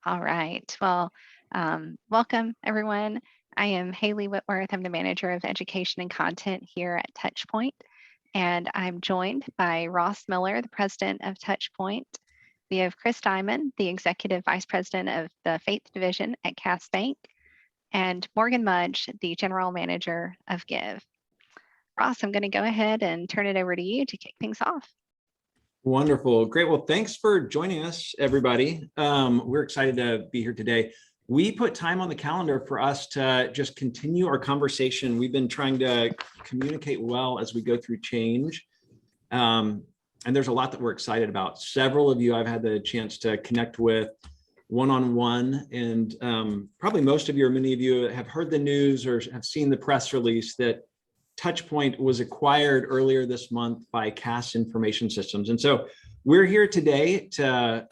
All right. Well, welcome everyone. I am Haley Whitworth. I'm the manager of education and content here at TouchPoint, and I'm joined by Ross Miller, the president of TouchPoint. We have Chris Diamond, the executive vice president of the Faith Division at Cass Bank, and Morgan Mudge, the general manager of Gyve. Ross, I'm going to go ahead and turn it over to you to kick things off. Wonderful. Great. Well, thanks for joining us, everybody. We're excited to be here today. We put time on the calendar for us to just continue our conversation. We've been trying to communicate well as we go through change. And there's a lot that we're excited about. Several of you I've had the chance to connect with one-on-one, and probably most of you or many of you have heard the news or have seen the press release that TouchPoint was acquired earlier this month by Cass Information Systems. And so we're here today to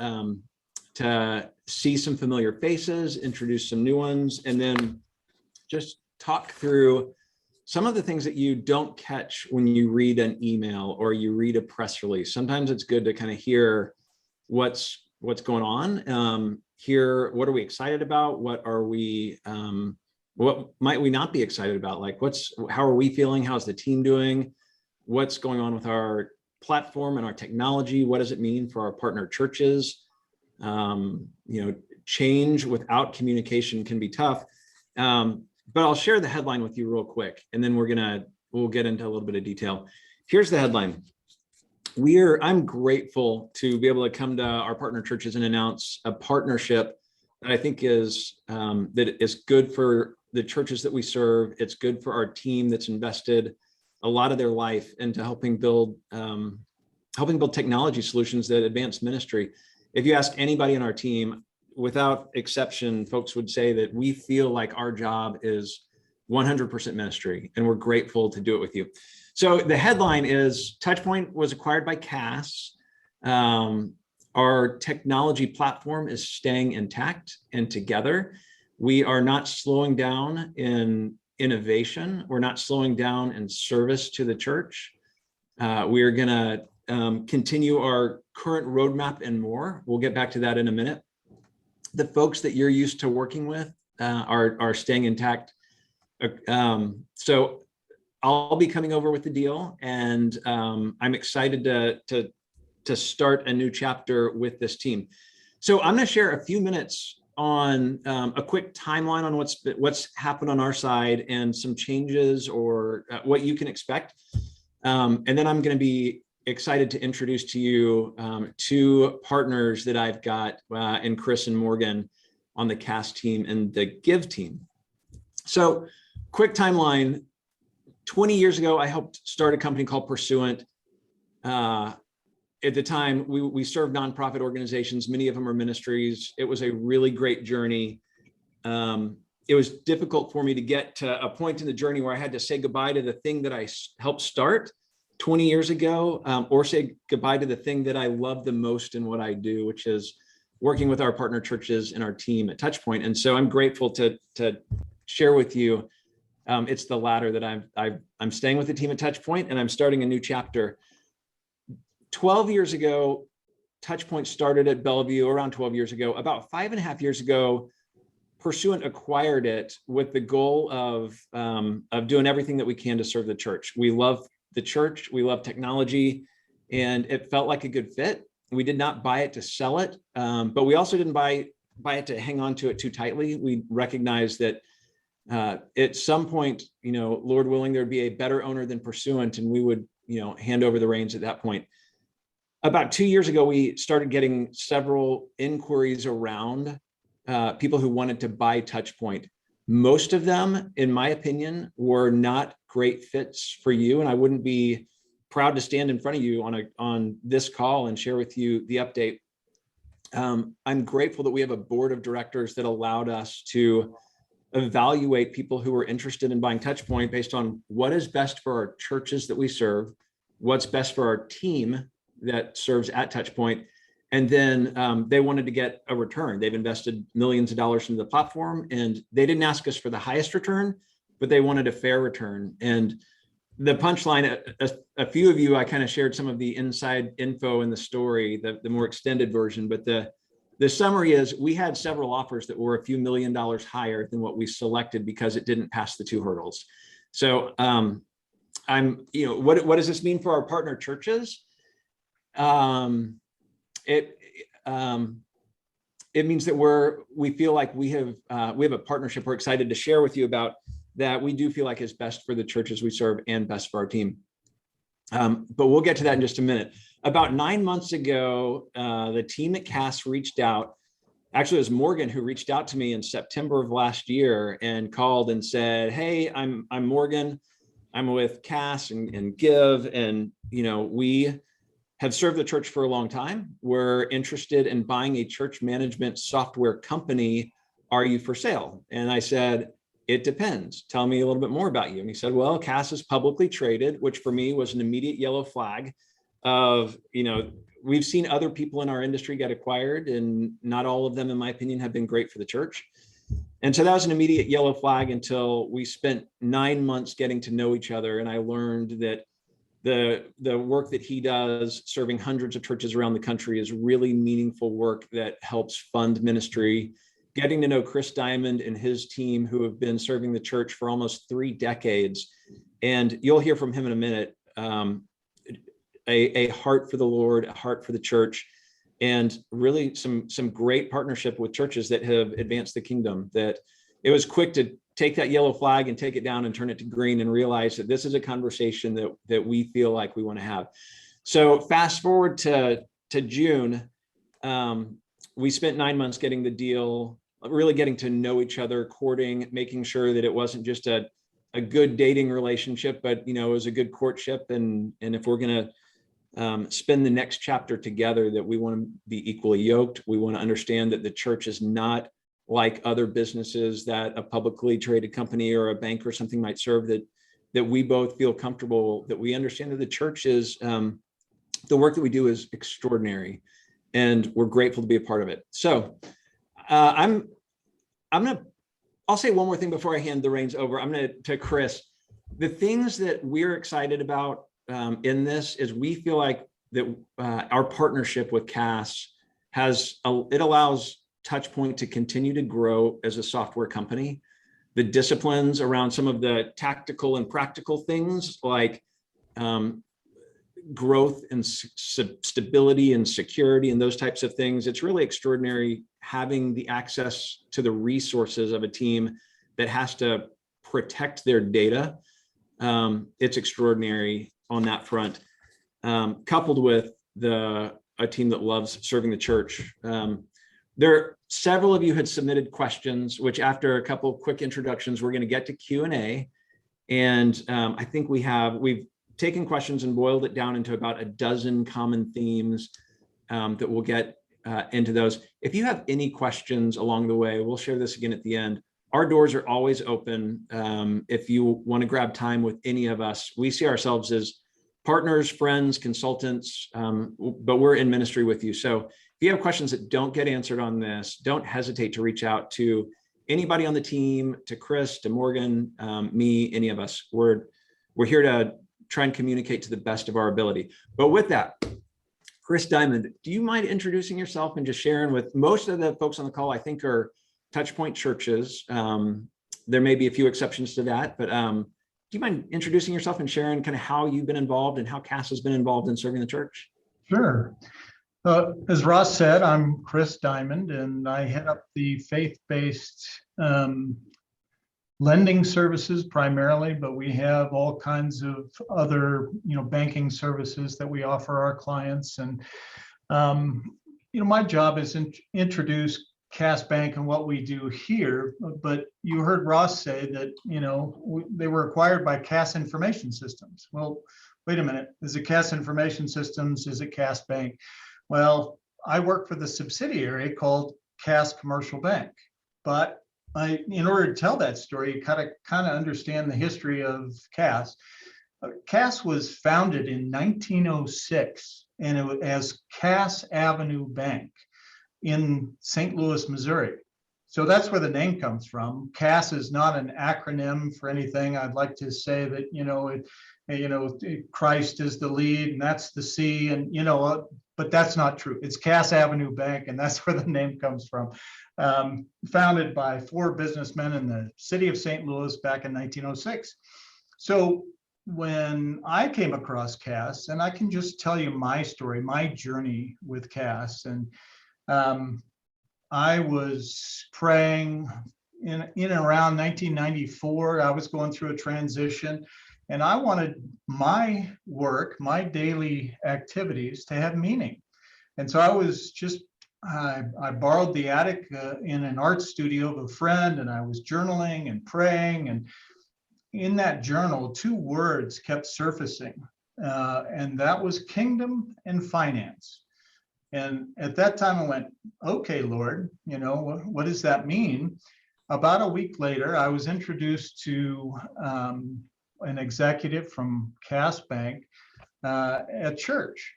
see some familiar faces, introduce some new ones, and then just talk through some of the things that you don't catch when you read an email or you read a press release. Sometimes it's good to kind of hear what's going on, hear what are we excited about, what might we not be excited about? Like how are we feeling? How's the team doing? What's going on with our platform and our technology? What does it mean for our partner churches? Change without communication can be tough. But I'll share the headline with you real quick, and then we'll get into a little bit of detail. Here's the headline. I'm grateful to be able to come to our partner churches and announce a partnership that I think is good for the churches that we serve. It's good for our team that's invested a lot of their life into helping build technology solutions that advance ministry. If you ask anybody on our team, without exception, folks would say that we feel like our job is 100% ministry, and we're grateful to do it with you. So the headline is TouchPoint was acquired by Cass. Our technology platform is staying intact and together. We are not slowing down in innovation. We're not slowing down in service to the church. We are going to continue our current roadmap and more. We'll get back to that in a minute. The folks that you're used to working with are staying intact. So I'll be coming over with the deal, and I'm excited to start a new chapter with this team. So I'm going to share a few minutes on a quick timeline on what's happened on our side and some changes or what you can expect. And then I'm going to be excited to introduce to you two partners that I've got in Chris and Morgan on the Cass team and the Gyve team. So quick timeline. 20 years ago, I helped start a company called Pursuant. At the time, we served nonprofit organizations. Many of them are ministries. It was a really great journey. It was difficult for me to get to a point in the journey where I had to say goodbye to the thing that I helped start 20 years ago, or say goodbye to the thing that I love the most in what I do, which is working with our partner churches and our team at TouchPoint. And so I'm grateful to share with you. It's the latter, that I'm staying with the team at TouchPoint, and I'm starting a new chapter. 12 years ago, TouchPoint started at Bellevue around 12 years ago. About 5.5 years ago, Pursuant acquired it with the goal of doing everything that we can to serve the church. We love the church, we love technology, and it felt like a good fit. We did not buy it to sell it, but we also didn't buy it to hang on to it too tightly. We recognized that at some point, Lord willing, there'd be a better owner than Pursuant, and we would, hand over the reins at that point. About 2 years ago, we started getting several inquiries around people who wanted to buy TouchPoint. Most of them, in my opinion, were not great fits for you, and I wouldn't be proud to stand in front of you on this call and share with you the update. I'm grateful that we have a board of directors that allowed us to evaluate people who were interested in buying TouchPoint based on what is best for our churches that we serve, what's best for our team that serves at TouchPoint, and then they wanted to get a return. They've invested millions of dollars into the platform, and they didn't ask us for the highest return, but they wanted a fair return. And the punchline, a few of you, I kind of shared some of the inside info in the story, the more extended version, but the the summary is we had several offers that were a few $1 million higher than what we selected because it didn't pass the 2 hurdles. So what does this mean for our partner churches? It means that we feel like we have a partnership we're excited to share with you about, that we do feel like is best for the churches we serve and best for our team. But we'll get to that in just a minute. About 9 months ago, the team at Cass reached out. Actually, it was Morgan who reached out to me in September of last year and called and said, "Hey, I'm Morgan. I'm with Cass and Gyve, and we have served the church for a long time. We're interested in buying a church management software company. Are you for sale?" And I said, "It depends. Tell me a little bit more about you." And he said, "Well, Cass is publicly traded," which for me was an immediate yellow flag of, we've seen other people in our industry get acquired, and not all of them, in my opinion, have been great for the church. And so that was an immediate yellow flag until we spent 9 months getting to know each other. And I learned that the work that he does serving hundreds of churches around the country is really meaningful work that helps fund ministry. Getting to know Chris Diamond and his team, who have been serving the church for almost 3 decades. And you'll hear from him in a minute. A heart for the Lord, a heart for the church, and really some great partnership with churches that have advanced the kingdom. That it was quick to take that yellow flag and take it down and turn it to green and realize that this is a conversation that we feel like we want to have. So fast forward to June, we spent 9 months getting the deal, really getting to know each other, courting, making sure that it wasn't just a good dating relationship, but it was a good courtship. And if we're going to spend the next chapter together, that we want to be equally yoked. We want to understand that the church is not like other businesses that a publicly traded company or a bank or something might serve, that we both feel comfortable, that we understand that the church is, the work that we do is extraordinary, and we're grateful to be a part of it. So I'll say one more thing before I hand the reins over. To Chris. The things that we're excited about in this is we feel like that our partnership with Cass it allows TouchPoint to continue to grow as a software company. The disciplines around some of the tactical and practical things like growth and stability and security and those types of things. It's really extraordinary having the access to the resources of a team that has to protect their data. It's extraordinary on that front, coupled with a team that loves serving the church. Several of you had submitted questions, which after a couple of quick introductions, we're going to get to Q&A. And I think we've taken questions and boiled it down into about a dozen common themes that we'll get into those. If you have any questions along the way, we'll share this again at the end. Our doors are always open. If you want to grab time with any of us, we see ourselves as partners, friends, consultants, but we're in ministry with you. So if you have questions that don't get answered on this, don't hesitate to reach out to anybody on the team, to Chris, to Morgan, me, any of us. We're here to try and communicate to the best of our ability. But with that, Chris Diamond, do you mind introducing yourself and just sharing with most of the folks on the call, I think are TouchPoint churches. There may be a few exceptions to that, but do you mind introducing yourself and sharing kind of how you've been involved and how Cass has been involved in serving the church? Sure. As Ross said, I'm Chris Diamond, and I head up the faith-based lending services primarily, but we have all kinds of other, banking services that we offer our clients. And, my job is to introduce Cass Bank and what we do here. But you heard Ross say that, they were acquired by Cass Information Systems. Well, wait a minute. Is it Cass Information Systems? Is it Cass Bank? Well, I work for the subsidiary called Cass Commercial Bank. But in order to tell that story, you kind of understand the history of Cass. Cass was founded in 1906, and it was as Cass Avenue Bank in St. Louis, Missouri. So that's where the name comes from. Cass is not an acronym for anything. I'd like to say that, Christ is the lead, and that's the C, and but that's not true. It's Cass Avenue Bank, and that's where the name comes from. Founded by 4 businessmen in the city of St. Louis back in 1906. So when I came across Cass, and I can just tell you my story, my journey with Cass, and I was praying in and around 1994. I was going through a transition, and I wanted my work, my daily activities to have meaning. And so I was just, I borrowed the attic in an art studio of a friend, and I was journaling and praying. And in that journal, 2 words kept surfacing, and that was kingdom and finance. And at that time I went, okay, Lord, what does that mean? About a week later, I was introduced to an executive from Cass Bank at church.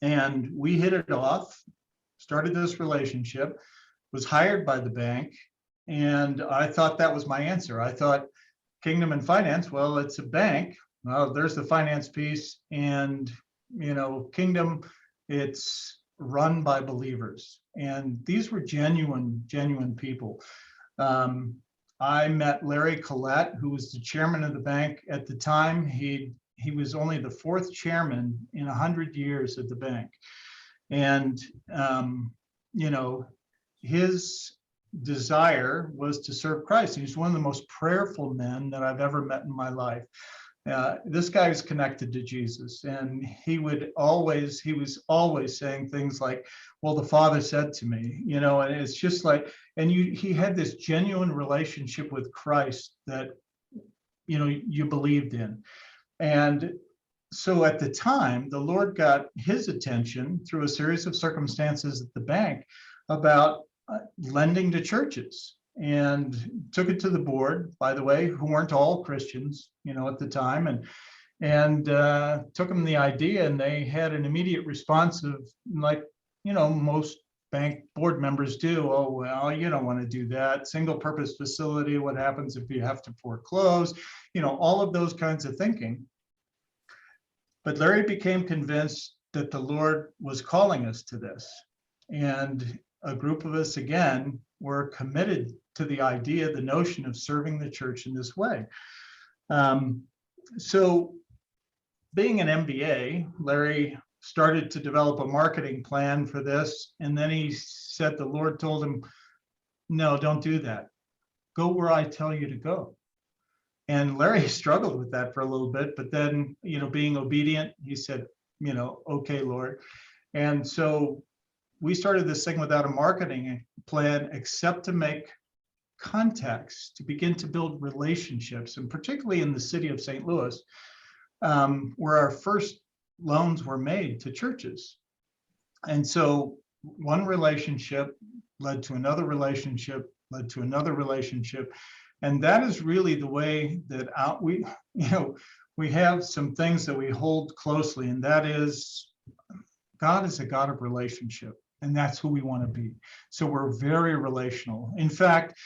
And we hit it off, started this relationship, was hired by the bank. And I thought that was my answer. I thought kingdom and finance, well, it's a bank. Well, there's the finance piece. And, kingdom, it's run by believers. And these were genuine people. I met Larry Collette, who was the chairman of the bank at the time. He was only the 4th chairman in 100 years at the bank. And, his desire was to serve Christ. He's one of the most prayerful men that I've ever met in my life. This guy is connected to Jesus, and he was always saying things like, well, the Father said to me, and it's just like, and he had this genuine relationship with Christ that, you believed in. And so at the time, the Lord got his attention through a series of circumstances at the bank about lending to churches, and took it to the board, by the way, who weren't all Christians, at the time, and took them the idea, and they had an immediate response of, like, most bank board members do. Oh, well, you don't want to do that. Single purpose facility. What happens if you have to foreclose? All of those kinds of thinking. But Larry became convinced that the Lord was calling us to this. And a group of us, again, were committed to the idea, the notion of serving the church in this way. So being an MBA, Larry started to develop a marketing plan for this. And then he said the Lord told him, no, don't do that. Go where I tell you to go. And Larry struggled with that for a little bit, but then, being obedient, he said, okay, Lord. And so we started this thing without a marketing plan, except to make contacts, to begin to build relationships, and particularly in the city of St. Louis, where our first loans were made to churches. And so one relationship led to another relationship, led to another relationship. And that is really the way that we have some things that we hold closely, and that is God is a God of relationship, and that's who we want to be. So we're very relational. In fact,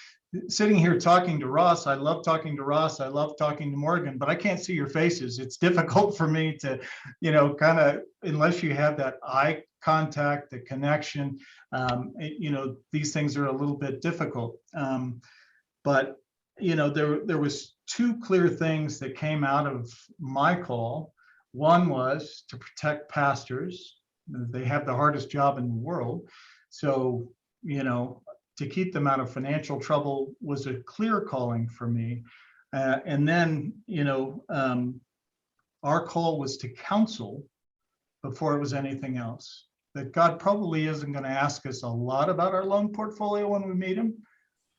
sitting here talking to Ross, I love talking to Ross, I love talking to Morgan, but I can't see your faces. It's difficult for me to, kind of, unless you have that eye contact, the connection, these things are a little bit difficult. But there was 2 clear things that came out of my call. One was to protect pastors. They have the hardest job in the world. So, to keep them out of financial trouble was a clear calling for me. And then, our call was to counsel before it was anything else. That God probably isn't going to ask us a lot about our loan portfolio when we meet him,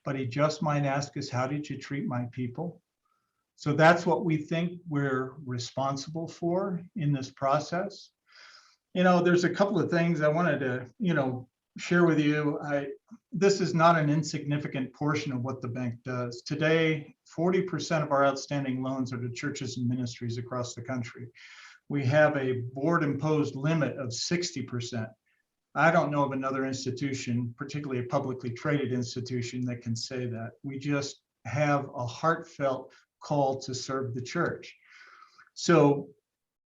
but he just might ask us, how did you treat my people? So that's what we think we're responsible for in this process. There's a couple of things I wanted to, share with you. This is not an insignificant portion of what the bank does. Today, 40% of our outstanding loans are to churches and ministries across the country. We have a board-imposed limit of 60%. I don't know of another institution, particularly a publicly traded institution, that can say that. We just have a heartfelt call to serve the church. So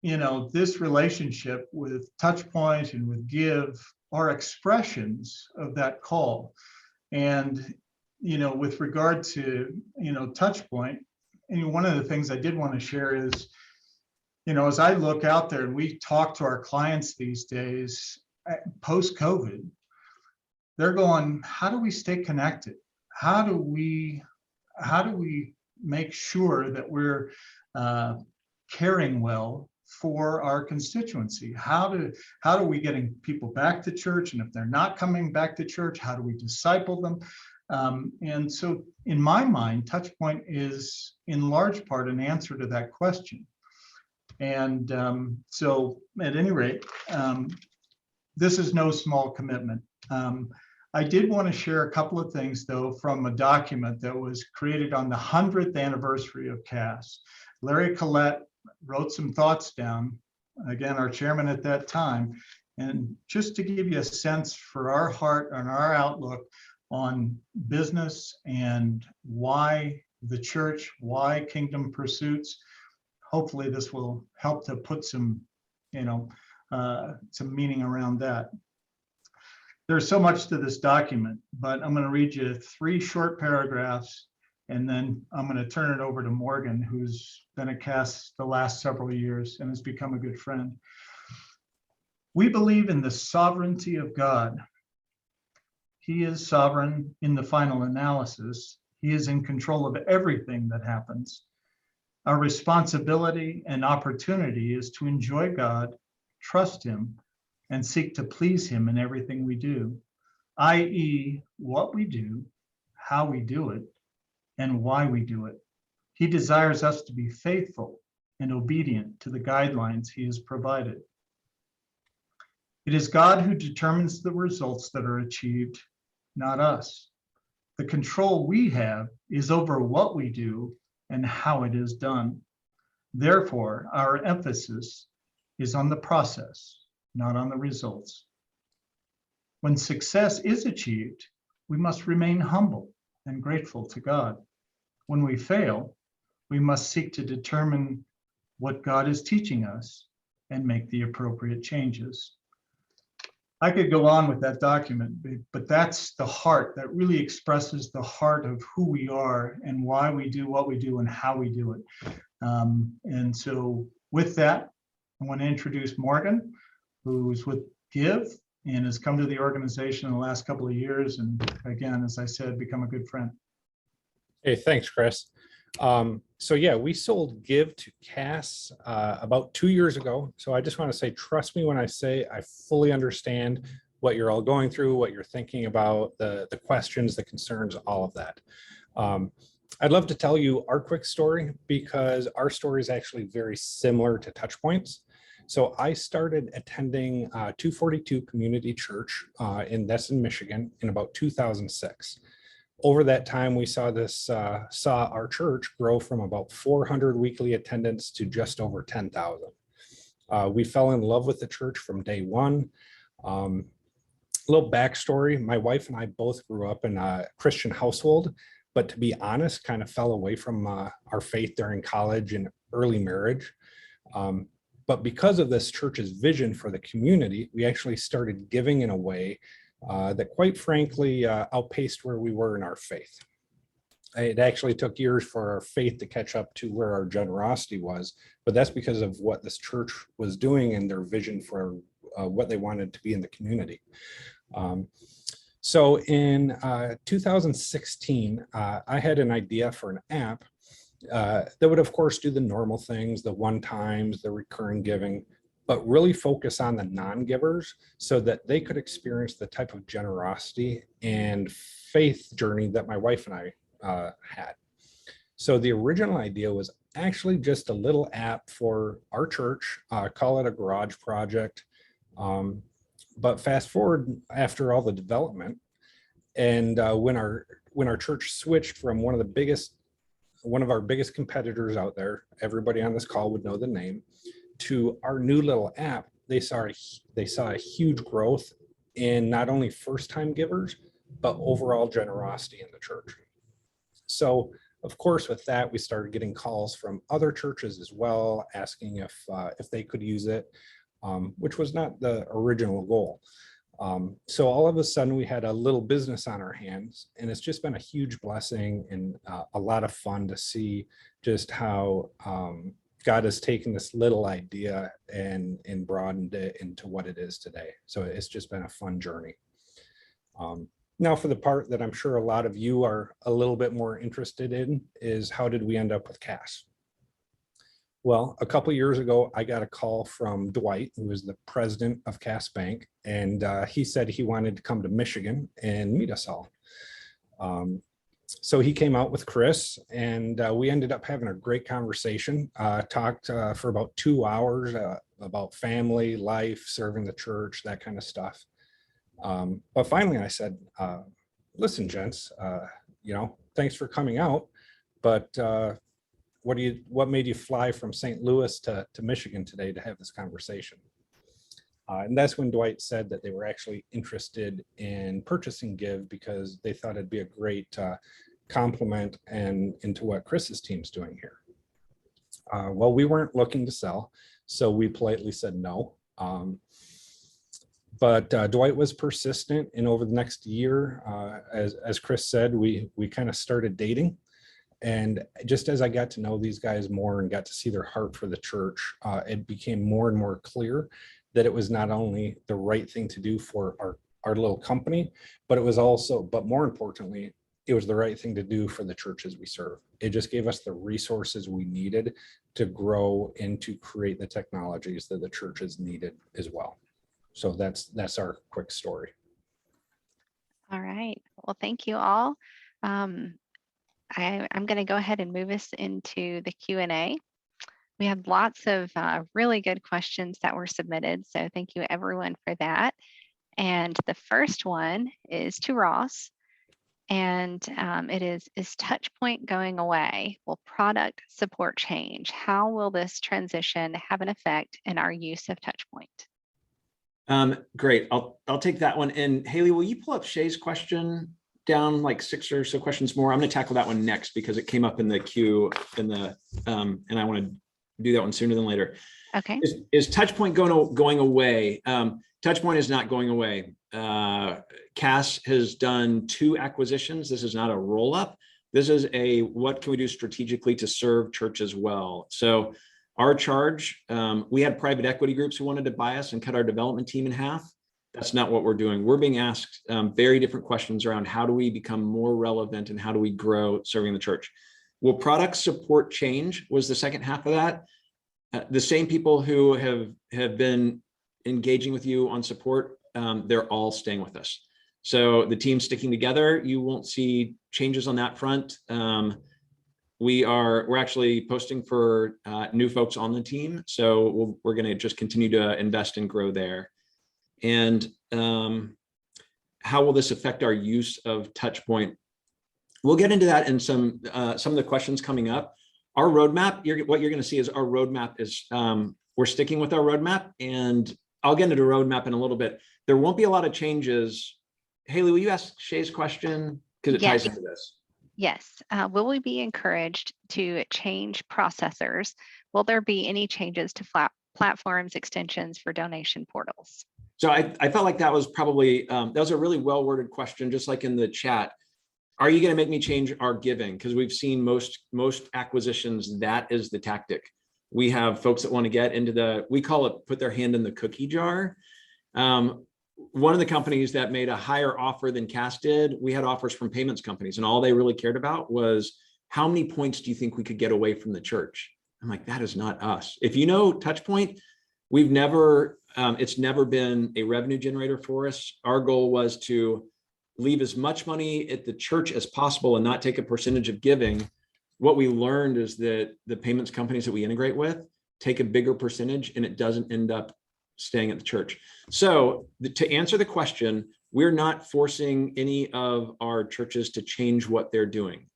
this relationship with TouchPoint and with Gyve are expressions of that call. And, with regard to, TouchPoint, and one of the things I did want to share is, as I look out there and we talk to our clients these days, post-COVID, they're going, how do we stay connected? How do we make sure that we're caring well for our constituency? How do we getting people back to church? And if they're not coming back to church, how do we disciple them? And so in my mind, TouchPoint is in large part an answer to that question. And so at any rate, this is no small commitment. I did want to share a couple of things, though, from a document that was created on the 100th anniversary of CAS. Larry Collette wrote some thoughts down, again, our chairman at that time, and just to give you a sense for our heart and our outlook on business and why the church, why Kingdom Pursuits. Hopefully this will help to put some meaning around that. There's so much to this document, but I'm going to read you 3 short paragraphs, and then I'm going to turn it over to Morgan, who's been at CAS the last several years and has become a good friend. We believe in the sovereignty of God. He is sovereign in the final analysis. He is in control of everything that happens. Our responsibility and opportunity is to enjoy God, trust Him, and seek to please Him in everything we do, i.e., what we do, how we do it, and why we do it. He desires us to be faithful and obedient to the guidelines He has provided. It is God who determines the results that are achieved, not us. The control we have is over what we do and how it is done. Therefore, our emphasis is on the process, not on the results. When success is achieved, we must remain humble and grateful to God. When we fail, we must seek to determine what God is teaching us and make the appropriate changes. I could go on with that document, but that's the heart that really expresses the heart of who we are and why we do what we do and how we do it. And so with that, I want to introduce Morgan, who's with Gyve and has come to the organization in the last couple of years. And again, as I said, become a good friend. Hey, thanks, Chris. So yeah, we sold Gyve to CAS about 2 years ago. So I just want to say, trust me when I say I fully understand what you're all going through, what you're thinking about, the questions, the concerns, all of that. I'd love to tell you our quick story because our story is actually very similar to TouchPoint's. So I started attending 242 Community Church in Destin, Michigan in about 2006. Over that time, we saw our church grow from about 400 weekly attendance to just over 10,000. We fell in love with the church from day one. A little backstory, my wife and I both grew up in a Christian household, but to be honest, kind of fell away from our faith during college and early marriage. But because of this church's vision for the community, we actually started giving in a way that quite frankly outpaced where we were in our faith. It actually took years for our faith to catch up to where our generosity was, but that's because of what this church was doing and their vision for what they wanted to be in the community. So in 2016, I had an idea for an app that would, of course, do the normal things, the one-times, the recurring giving, but really focus on the non-givers so that they could experience the type of generosity and faith journey that my wife and I had. So the original idea was actually just a little app for our church, call it a garage project. But fast forward after all the development, and when our church switched from one of our biggest competitors out there, everybody on this call would know the name, to our new little app, they saw a huge growth in not only first-time givers, but overall generosity in the church. So Of course, with that, we started getting calls from other churches as well, asking if they could use it, which was not the original goal. So all of a sudden we had a little business on our hands, and it's just been a huge blessing and a lot of fun to see just how God has taken this little idea and broadened it into what it is today. So it's just been a fun journey. Now for the part that I'm sure a lot of you are a little bit more interested in is, how did we end up with CAS? Well, a couple of years ago, I got a call from Dwight, who is the president of Cass Bank, and he said he wanted to come to Michigan and meet us all. So he came out with Chris, and we ended up having a great conversation, talked for about 2 hours about family, life, serving the church, that kind of stuff. But finally I said, listen, gents, thanks for coming out, but what made you fly from St. Louis to Michigan today to have this conversation? And that's when Dwight said that they were actually interested in purchasing Gyve because they thought it'd be a great complement and into what Chris's team's doing here. Well, we weren't looking to sell, so we politely said no. But Dwight was persistent, and over the next year, as Chris said, we kind of started dating. And just as I got to know these guys more and got to see their heart for the church, it became more and more clear that it was not only the right thing to do for our little company, but it was also, but more importantly, it was the right thing to do for the churches we serve. It just gave us the resources we needed to grow and to create the technologies that the churches needed as well. So that's our quick story. All right. Well, thank you all. I'm going to go ahead and move us into the Q&A. We had lots of really good questions that were submitted, so thank you everyone for that. And the first one is to Ross, and it is TouchPoint going away? Will product support change? How will this transition have an effect in our use of TouchPoint? Great, I'll take that one. And Haley, will you pull up Shay's question down like 6 or so questions more? I'm going to tackle that one next because it came up in the queue and I want to do that one sooner than later. Okay. Is TouchPoint going away? TouchPoint is not going away. Cass has done 2 acquisitions. This is not a roll up. This is a, what can we do strategically to serve churches well? So our charge, we had private equity groups who wanted to buy us and cut our development team in half. That's not what we're doing. We're being asked very different questions around how do we become more relevant and how do we grow serving the church. Will product support change was the second half of that. The same people who have been engaging with you on support, they're all staying with us. So the team's sticking together. You won't see changes on that front. We're actually posting for new folks on the team. So we're going to just continue to invest and grow there. And how will this affect our use of TouchPoint? We'll get into that in some of the questions coming up. Our roadmap, what you're going to see is our roadmap is, we're sticking with our roadmap, and I'll get into roadmap in a little bit. There won't be a lot of changes. Haley, will you ask Shay's question? Because it ties into this. Yes. Will we be encouraged to change processors? Will there be any changes to platforms, extensions for donation portals? So I felt like that was probably, that was a really well-worded question, just like in the chat. Are you going to make me change our giving? Because we've seen most acquisitions, that is the tactic. We have folks that want to get into we call it, put their hand in the cookie jar. One of the companies that made a higher offer than Cass did, we had offers from payments companies, and all they really cared about was, how many points do you think we could get away from the church? I'm like, that is not us. If you know TouchPoint, we've never, it's never been a revenue generator for us. Our goal was to leave as much money at the church as possible and not take a percentage of giving. What we learned is that the payments companies that we integrate with take a bigger percentage, and it doesn't end up staying at the church. So to answer the question, we're not forcing any of our churches to change what they're doing.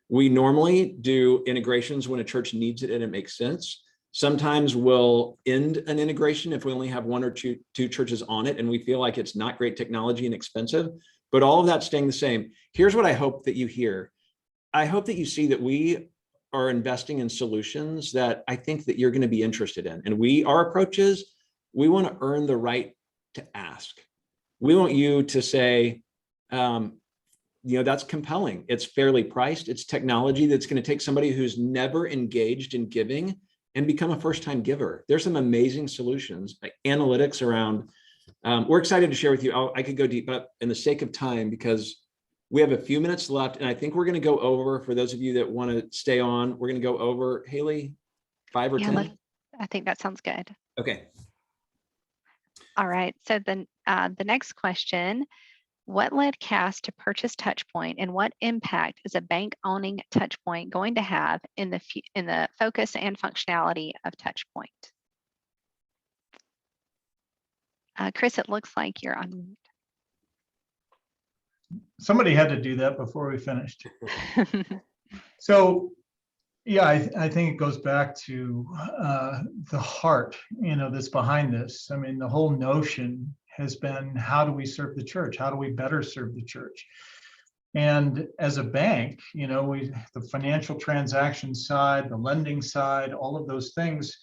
We normally do integrations when a church needs it and it makes sense. Sometimes we'll end an integration if we only have 1 or 2 churches on it and we feel like it's not great technology and expensive, but all of that's staying the same. Here's what I hope that you hear. I hope that you see that we are investing in solutions that I think that you're going to be interested in. And our approach is, we want to earn the right to ask. We want you to say, that's compelling. It's fairly priced. It's technology that's going to take somebody who's never engaged in giving and become a first-time giver. There's some amazing solutions, like analytics around. We're excited to share with you. I could go deep, but in the sake of time, because we have a few minutes left, and I think we're going to go over, for those of you that want to stay on, we're going to go over, Haley, 5 or 10. I think that sounds good. Okay. All right. So then the next question, what led Cass to purchase TouchPoint, and what impact is a bank owning TouchPoint going to have in the focus and functionality of TouchPoint? Chris, it looks like you're on mute. Somebody had to do that before we finished. So, yeah, I think it goes back to the heart, that's behind this. I mean, the whole notion has been, how do we serve the church? How do we better serve the church? And as a bank, the financial transaction side, the lending side, all of those things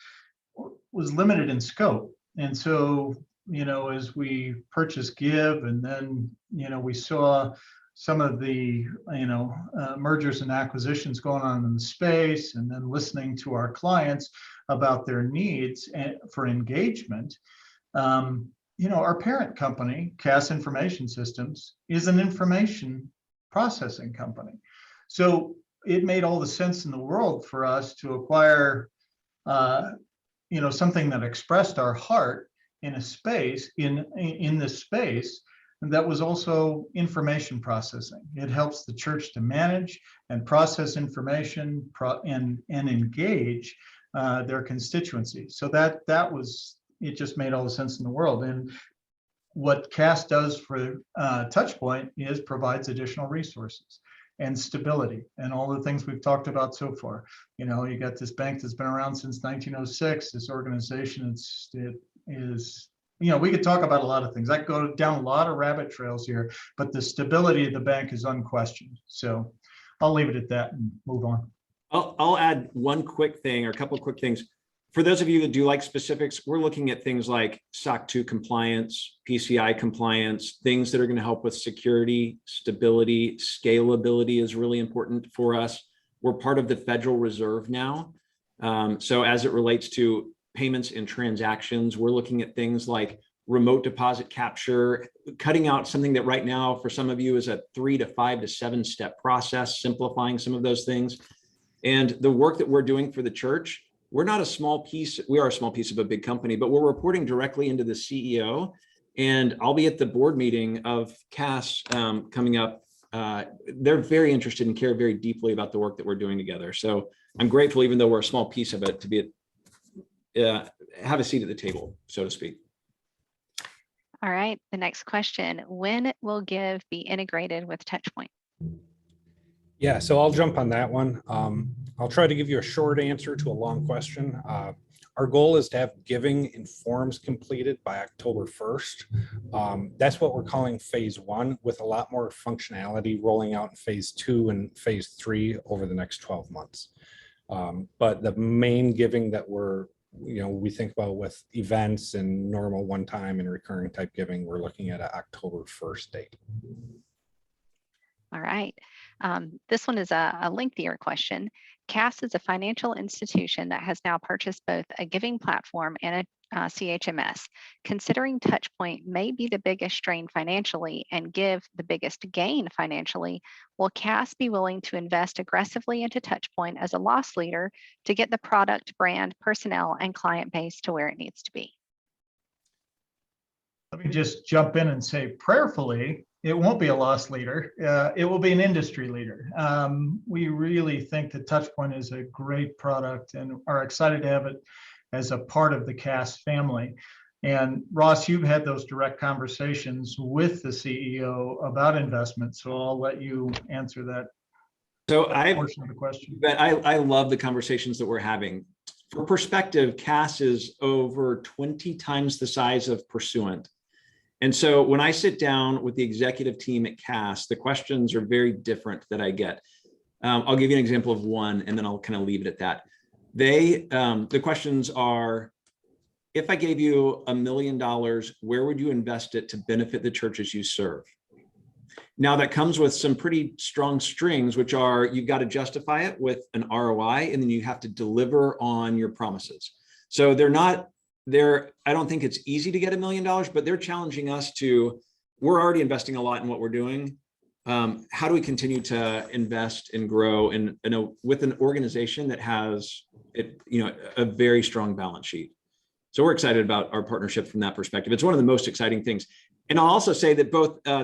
was limited in scope. And so, as we purchased Gyve, and then, we saw some of the, mergers and acquisitions going on in the space, and then listening to our clients about their needs for engagement. Our parent company, Cass Information Systems, is an information processing company. So it made all the sense in the world for us to acquire, something that expressed our heart in a space, in this space, that was also information processing. It helps the church to manage and process information and engage their constituency. So it just made all the sense in the world. And what Cass does for TouchPoint is provides additional resources and stability and all the things we've talked about so far. You got this bank that's been around since 1906. This organization, we could talk about a lot of things. I could go down a lot of rabbit trails here, but the stability of the bank is unquestioned. So I'll leave it at that and move on. I'll add one quick thing, or a couple of quick things. For those of you that do like specifics, we're looking at things like SOC 2 compliance, PCI compliance, things that are going to help with security, stability, scalability is really important for us. We're part of the Federal Reserve now. So as it relates to payments and transactions, we're looking at things like remote deposit capture, cutting out something that right now for some of you is a 3 to 5 to 7 step process, simplifying some of those things. And the work that we're doing for the church, we're not a small piece. We are a small piece of a big company, but we're reporting directly into the CEO. And I'll be at the board meeting of Cass coming up. They're very interested and care very deeply about the work that we're doing together. So I'm grateful, even though we're a small piece of it, to be have a seat at the table, so to speak. All right, the next question, when will Gyve be integrated with TouchPoint? Yeah, so I'll jump on that one. I'll try to give you a short answer to a long question. Our goal is to have giving in forms completed by October 1st. That's what we're calling phase 1, with a lot more functionality rolling out in phase 2 and phase 3 over the next 12 months. But the main giving that we think about with events and normal one-time and recurring type giving, we're looking at an October 1st date. All right. This one is a lengthier question. Cass is a financial institution that has now purchased both a giving platform and a CHMS. Considering TouchPoint may be the biggest strain financially and Gyve the biggest gain financially, will Cass be willing to invest aggressively into TouchPoint as a loss leader to get the product, brand, personnel, and client base to where it needs to be? Let me just jump in and say, prayerfully, it won't be a loss leader. It will be an industry leader. We really think that TouchPoint is a great product and are excited to have it as a part of the Cass family. And Ross, you've had those direct conversations with the CEO about investment, so I'll let you answer that portion of the question. But I love the conversations that we're having. For perspective, Cass is over 20 times the size of Pursuant. And so when I sit down with the executive team at Cass, the questions are very different that I get. I'll give you an example of one, and then I'll kind of leave it at that. The questions are, if I gave you $1 million, where would you invest it to benefit the churches you serve? Now that comes with some pretty strong strings, which are, you've got to justify it with an ROI, and then you have to deliver on your promises. So I don't think it's easy to get $1 million, but they're challenging us we're already investing a lot in what we're doing. How do we continue to invest and grow with an organization that has a very strong balance sheet? So we're excited about our partnership from that perspective. It's one of the most exciting things. And I'll also say that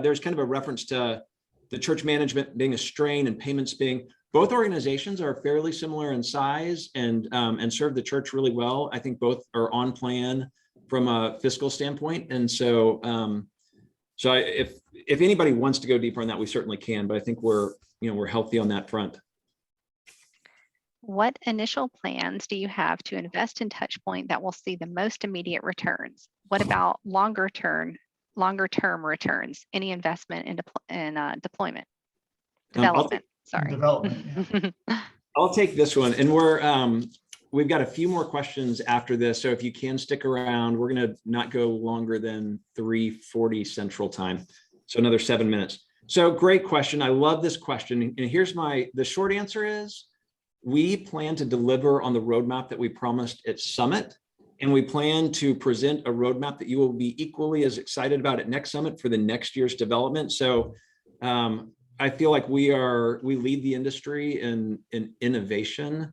there's kind of a reference to the church management being a strain and payments being, both organizations are fairly similar in size and serve the church really well. I think both are on plan from a fiscal standpoint. And so, if anybody wants to go deeper on that, we certainly can, but I think we're healthy on that front. What initial plans do you have to invest in TouchPoint that will see the most immediate returns? What about longer term returns? Any investment in development? Sorry. Development. Yeah. I'll take this one, and we've got a few more questions after this. So if you can stick around, we're going to not go longer than 3:40 Central Time. So another 7 minutes. So great question. I love this question. And here's the short answer is, we plan to deliver on the roadmap that we promised at Summit. And we plan to present a roadmap that you will be equally as excited about at next Summit for the next year's development. So I feel like we lead the industry in innovation,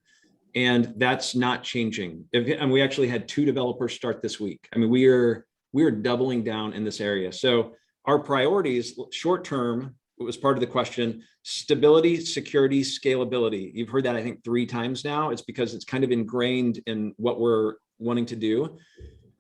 and that's not changing. And we actually had 2 developers start this week. I mean, we are doubling down in this area. So our priorities, short term, it was part of the question: stability, security, scalability. You've heard that, I think, 3 times now. It's because it's kind of ingrained in what we're wanting to do.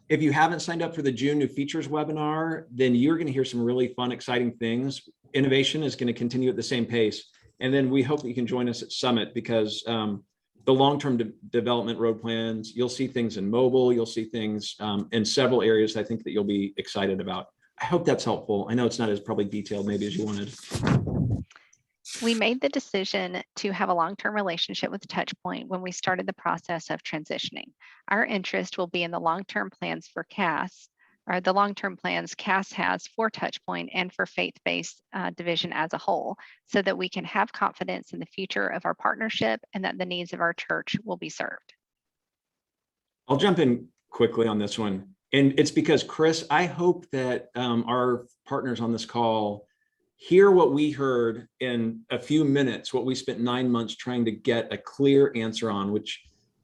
If you haven't signed up for the June new features webinar, then you're going to hear some really fun, exciting things. Innovation is going to continue at the same pace. And then we hope that you can join us at Summit, because the long-term development road plans, you'll see things in mobile, you'll see things in several areas I think that you'll be excited about. I hope that's helpful. I know it's not as probably detailed maybe as you wanted. We made the decision to have a long-term relationship with TouchPoint when we started the process of transitioning. Our interest will be in the long-term plans for CAS, or the long-term plans CAS has for TouchPoint and for faith-based division as a whole, so that we can have confidence in the future of our partnership and that the needs of our church will be served. I'll jump in quickly on this one. And it's because, Chris, I hope that our partners on this call hear what we heard in a few minutes, what we spent 9 months trying to get a clear answer on,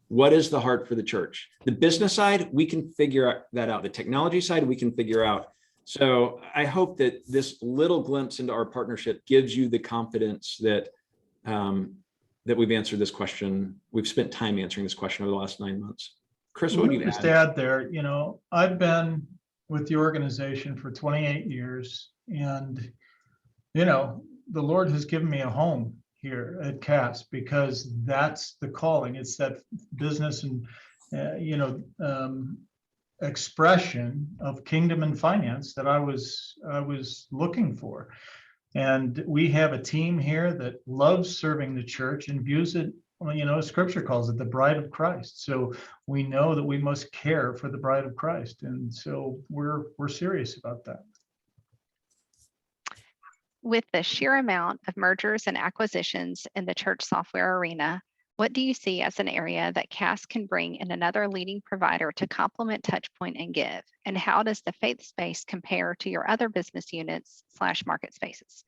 what is the heart for the church? The business side, we can figure that out. The technology side, we can figure out. So I hope that this little glimpse into our partnership gives you the confidence that we've answered this question. We've spent time answering this question over the last 9 months. Chris, what would you just add? add there, I've been with the organization for 28 years, and, the Lord has given me a home here at CAS, because that's the calling. It's that business and, expression of kingdom and finance that I was looking for. And we have a team here that loves serving the church and views it, Scripture calls it the bride of Christ. So we know that we must care for the bride of Christ. And so we're serious about that. With the sheer amount of mergers and acquisitions in the church software arena, what do you see as an area that CAS can bring in another leading provider to complement TouchPoint and Gyve? And how does the faith space compare to your other business units / market spaces?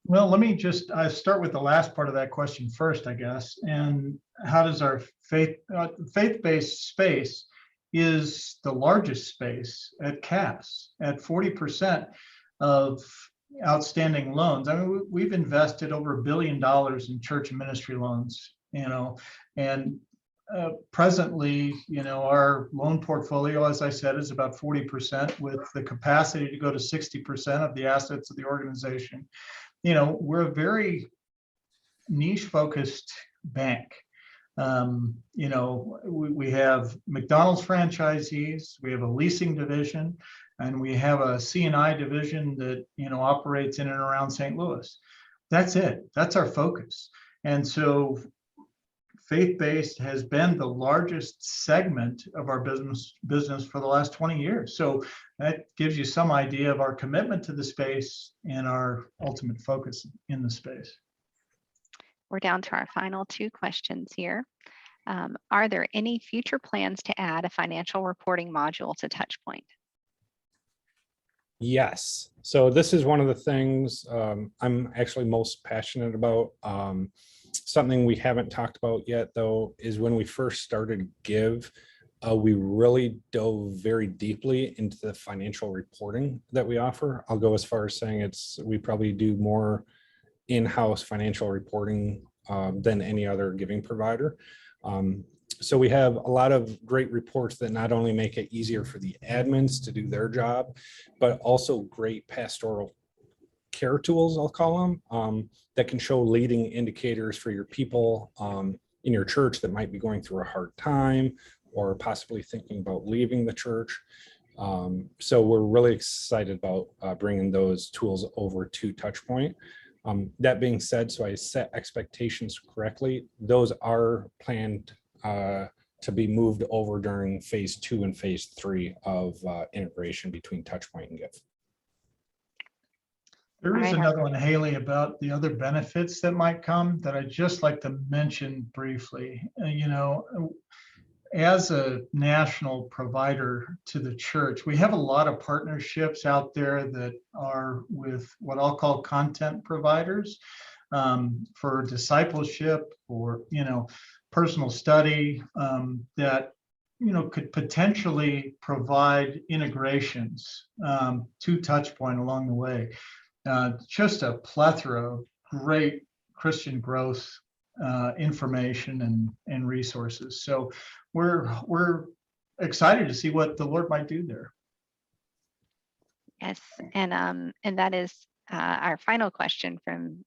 Well, let me I start with the last part of that question first, I guess. And how does our faith-based space is the largest space at CAS at 40% of outstanding loans. I mean, we've invested over $1 billion in church and ministry loans, and presently, our loan portfolio, as I said, is about 40%, with the capacity to go to 60% of the assets of the organization. We're a very niche focused bank. We have McDonald's franchisees, we have a leasing division, and we have a C&I division that, operates in and around St. Louis. That's it. That's our focus. And so faith-based has been the largest segment of our business for the last 20 years. So that gives you some idea of our commitment to the space and our ultimate focus in the space. We're down to our final two questions here. Are there any future plans to add a financial reporting module to TouchPoint? Yes. So this is one of the things I'm actually most passionate about. Something we haven't talked about yet, though, is when we first started Gyve, we really dove very deeply into the financial reporting that we offer. I'll go as far as saying we probably do more in-house financial reporting than any other giving provider. So we have a lot of great reports that not only make it easier for the admins to do their job, but also great pastoral care tools, I'll call them, that can show leading indicators for your people in your church that might be going through a hard time or possibly thinking about leaving the church. So we're really excited about bringing those tools over to TouchPoint. That being said, so I set expectations correctly. Those are planned to be moved over during phase 2 and phase 3 of integration between TouchPoint and Gyve. There is another one, Haley, about the other benefits that might come that I'd just like to mention briefly. As a national provider to the church, we have a lot of partnerships out there that are with what I'll call content providers for discipleship or, personal study that, could potentially provide integrations to TouchPoint along the way. Just a plethora of great Christian growth information and resources. So we're excited to see what the Lord might do there. Yes, and that is our final question from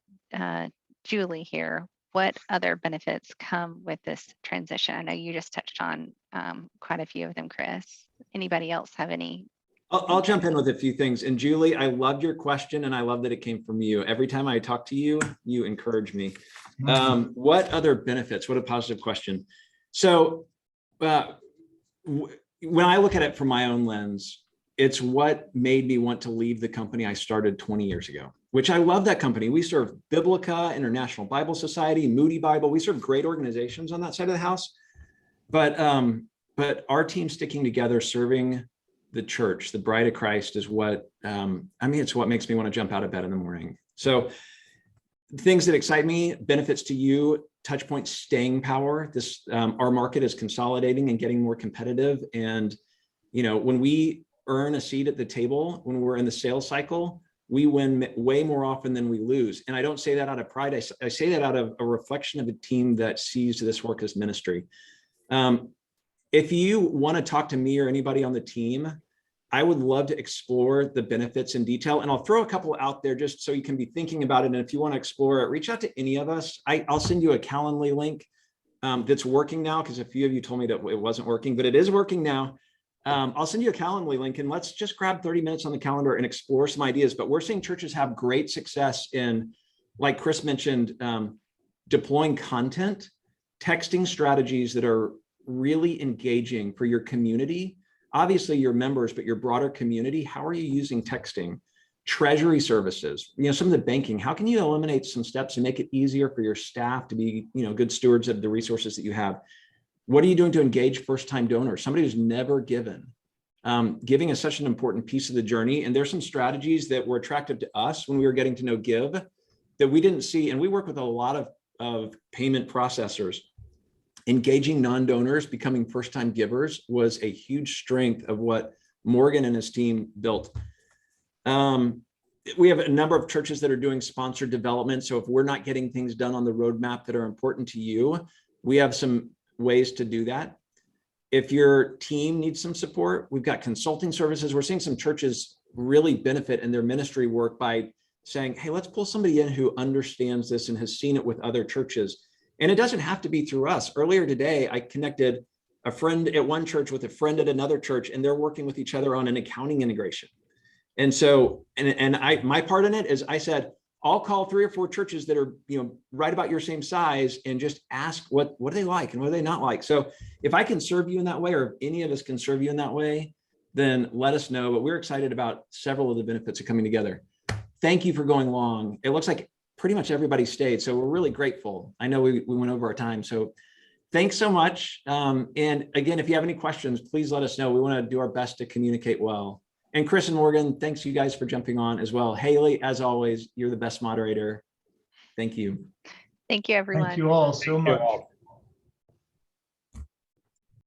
Julie here. What other benefits come with this transition? I know you just touched on quite a few of them, Chris. Anybody else have any? I'll jump in with a few things. And Julie, I loved your question, and I love that it came from you. Every time I talk to you, you encourage me. What other benefits? What a positive question. So when I look at it from my own lens, it's what made me want to leave the company I started 20 years ago, which I love that company. We serve Biblica, International Bible Society, Moody Bible. We serve great organizations on that side of the house. But our team sticking together, serving the church, the bride of Christ, is what, it's what makes me want to jump out of bed in the morning. So things that excite me, benefits to you, TouchPoint staying power. Our market is consolidating and getting more competitive. And, when we earn a seat at the table, when we're in the sales cycle, we win way more often than we lose. And I don't say that out of pride. I say that out of a reflection of a team that sees this work as ministry. If you want to talk to me or anybody on the team, I would love to explore the benefits in detail. And I'll throw a couple out there just so you can be thinking about it. And if you want to explore it, reach out to any of us. I'll send you a Calendly link that's working now, because a few of you told me that it wasn't working, but it is working now. I'll send you a Calendly link, and let's just grab 30 minutes on the calendar and explore some ideas. But we're seeing churches have great success in, like Chris mentioned, deploying content, texting strategies that are really engaging for your community, obviously your members, but your broader community. How are you using texting? Treasury services, some of the banking, how can you eliminate some steps and make it easier for your staff to be, good stewards of the resources that you have? What are you doing to engage first-time donors, somebody who's never given? Giving is such an important piece of the journey. And there's some strategies that were attractive to us when we were getting to know Gyve that we didn't see. And we work with a lot of payment processors. Engaging non-donors, becoming first-time givers was a huge strength of what Morgan and his team built. We have a number of churches that are doing sponsored development. So if we're not getting things done on the roadmap that are important to you, we have some ways to do that. If your team needs some support, we've got consulting services. We're seeing some churches really benefit in their ministry work by saying, hey, let's pull somebody in who understands this and has seen it with other churches. And it doesn't have to be through us. Earlier today, I connected a friend at one church with a friend at another church, and they're working with each other on an accounting integration. And so, my part in it is I said, I'll call 3 or 4 churches that are, right about your same size and just ask what do they like and what do they not like. So if I can serve you in that way, or if any of us can serve you in that way, then let us know. But we're excited about several of the benefits of coming together. Thank you for going long. It looks like pretty much everybody stayed. So we're really grateful. I know we went over our time. So thanks so much. And again, if you have any questions, please let us know. We want to do our best to communicate well. And Chris and Morgan, thanks you guys for jumping on as well. Haley, as always, you're the best moderator. Thank you. Thank you, everyone. Thank you all so Thank you much. all.